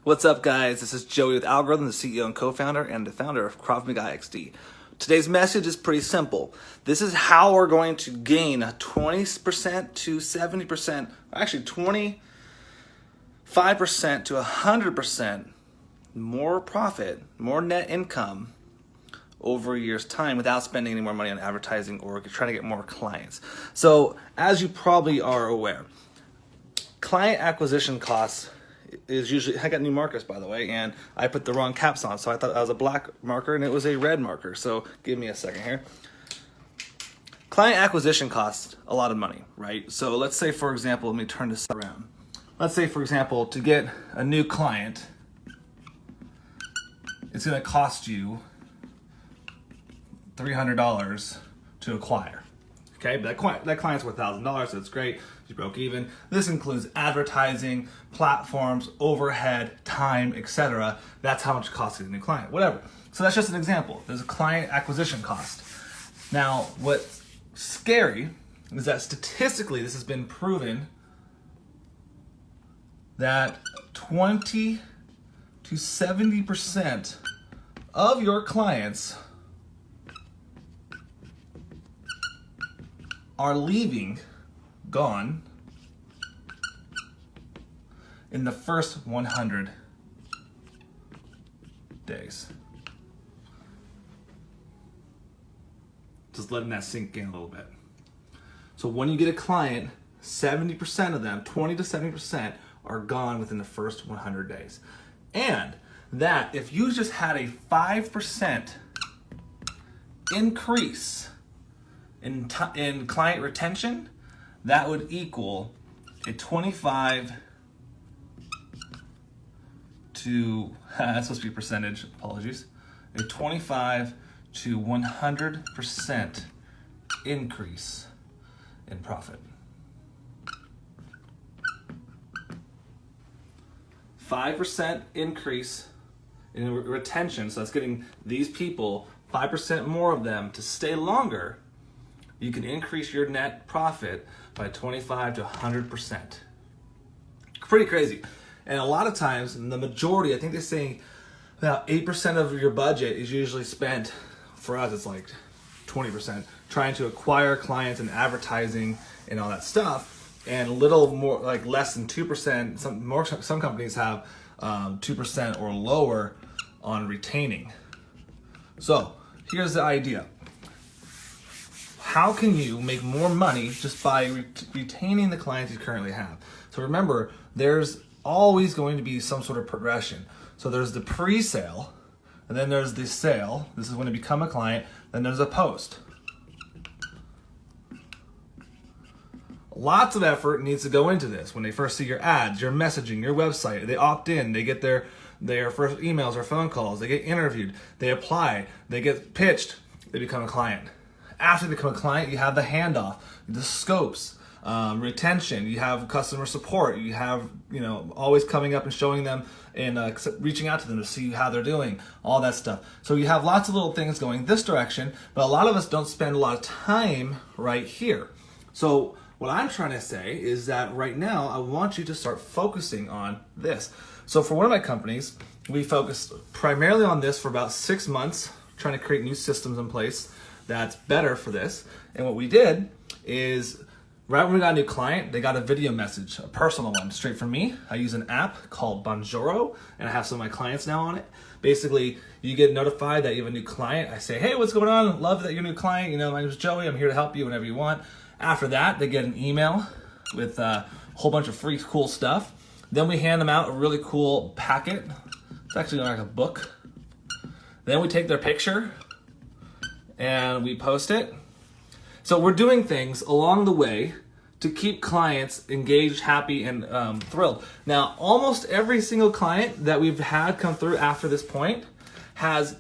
What's up, guys? This is Joey with Algorithm, the CEO and co-founder and the founder of Krav Maga XD. Today's message is pretty simple. This is how we're going to gain 20% to 70%, actually 25% to 100% more profit, more net income over a year's time without spending any more money on advertising or trying to get more clients. So, as you probably are aware, client acquisition costs is usually, I got new markers by the way, and I put the wrong caps on, so I thought that was a black marker and it was a red marker, so give me a second here. Client acquisition costs a lot of money, right? So let's say, for example, let me turn this around. Let's say, for example, to get a new client, it's going to cost you $300 to acquire. Okay, but that client's worth $1,000, so it's great. You broke even. This includes advertising, platforms, overhead, time, etc. That's how much it costs to get a new client, whatever. So that's just an example. There's a client acquisition cost. Now, what's scary is that statistically, this has been proven that 20 to 70% of your clients are leaving, gone, in the first 100 days. Just letting that sink in a little bit. So when you get a client, 70% of them, 20 to 70%, are gone within the first 100 days. And that, if you just had a 5% increase in client retention, that would equal a 25 to, that's supposed to be percentage, apologies, a 25 to 100% increase in profit. 5% increase in retention, so that's getting these people, 5% more of them to stay longer. You can increase your net profit by 25 to 100%. Pretty crazy. And a lot of times, the majority, I think they say about 8% of your budget is usually spent, for us it's like 20%, trying to acquire clients and advertising and all that stuff. And a little more, like less than 2%, some companies have 2% or lower on retaining. So here's the idea. How can you make more money just by retaining the clients you currently have? So remember, there's always going to be some sort of progression. So there's the pre-sale, and then there's the sale. This is when you become a client. Then there's a post. Lots of effort needs to go into this. When they first see your ads, your messaging, your website, they opt in, they get their first emails or phone calls, they get interviewed, they apply, they get pitched, they become a client. After they become a client, you have the handoff, the scopes, retention, you have customer support, you have, always coming up and showing them and reaching out to them to see how they're doing, all that stuff. So you have lots of little things going this direction, but a lot of us don't spend a lot of time right here. So what I'm trying to say is that right now, I want you to start focusing on this. So for one of my companies, we focused primarily on this for about 6 months, trying to create new systems in place that's better for this. And what we did is, right when we got a new client, they got a video message, a personal one, straight from me. I use an app called Bonjoro, and I have some of my clients now on it. Basically, you get notified that you have a new client. I say, hey, what's going on? Love that you're a new client. My name is Joey. I'm here to help you whenever you want. After that, they get an email with a whole bunch of free cool stuff. Then we hand them out a really cool packet. It's actually like a book. Then we take their picture and we post it. So we're doing things along the way to keep clients engaged, happy, and thrilled. Now, almost every single client that we've had come through after this point has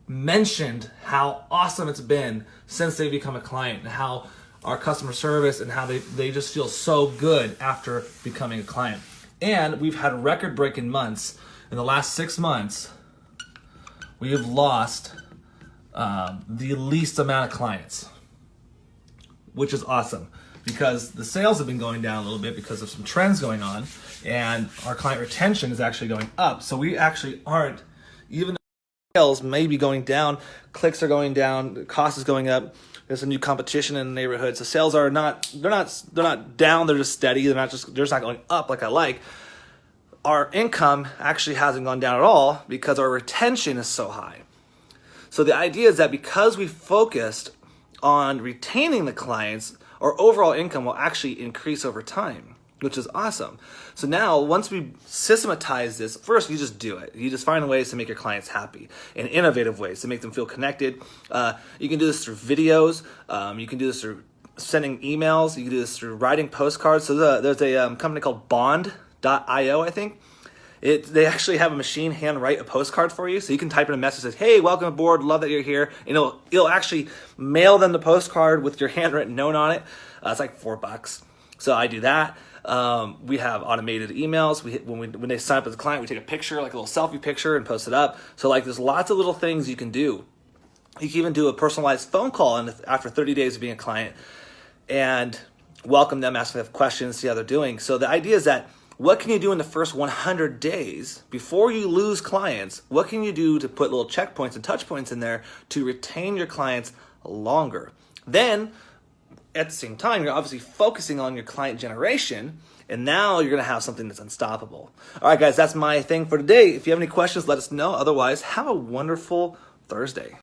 mentioned how awesome it's been since they've become a client, and how our customer service and how they just feel so good after becoming a client. And we've had record-breaking months. In the last 6 months, we have lost the least amount of clients, which is awesome because the sales have been going down a little bit because of some trends going on, and our client retention is actually going up. So we actually aren't, even though sales may be going down, clicks are going down, the cost is going up. There's a new competition in the neighborhood. So sales are not down, they're just steady. They're just not going up like I like. Our income actually hasn't gone down at all because our retention is so high. So the idea is that because we focused on retaining the clients, our overall income will actually increase over time, which is awesome. So now, once we systematize this, first you just do it. You just find ways to make your clients happy and innovative ways to make them feel connected. You can do this through videos. You can do this through sending emails. You can do this through writing postcards. So there's a company called Bond.io, I think. They actually have a machine hand write a postcard for you, so you can type in a message that says, "Hey, welcome aboard, love that you're here." And it'll actually mail them the postcard with your handwritten note on it. It's like $4. So I do that. We have automated emails. When they sign up as a client, we take a picture, like a little selfie picture, and post it up. So like, there's lots of little things you can do. You can even do a personalized phone call after 30 days of being a client, and welcome them, ask if they have questions, see how they're doing. So the idea is that, what can you do in the first 100 days before you lose clients? What can you do to put little checkpoints and touch points in there to retain your clients longer? Then, at the same time, you're obviously focusing on your client generation, and now you're going to have something that's unstoppable. All right, guys, that's my thing for today. If you have any questions, let us know. Otherwise, have a wonderful Thursday.